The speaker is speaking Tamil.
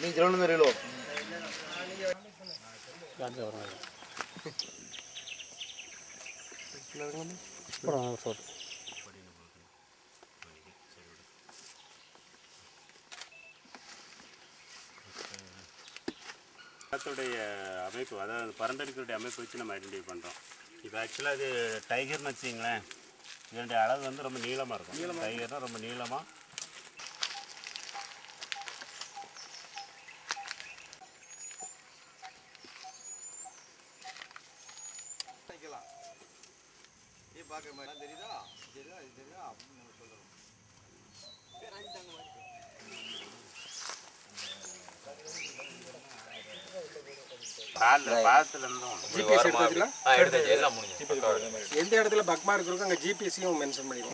நீ திருவண்ணாமலையிலோ அதோடைய அமைப்பு, அதாவது பரண்டடிகளுடைய அமைப்பு வச்சு நம்ம ஐடென்டிஃபை பண்ணுறோம். இப்போ ஆக்சுவலாக அது டைகர்னு வச்சிங்களேன், இதனுடைய அளவு வந்து ரொம்ப நீளமாக இருக்கும். டைகர்னால் ரொம்ப நீளமாக தெரியுதா தெரியுதா இது தெரியுதா அப்படின்னு நம்ம சொல்லணும். எந்த இடத்துல பக்மார்க் இருக்கோ அங்கே ஜிபிஎஸ்சியும் மென்ஷன் பண்ணிடுவோம்.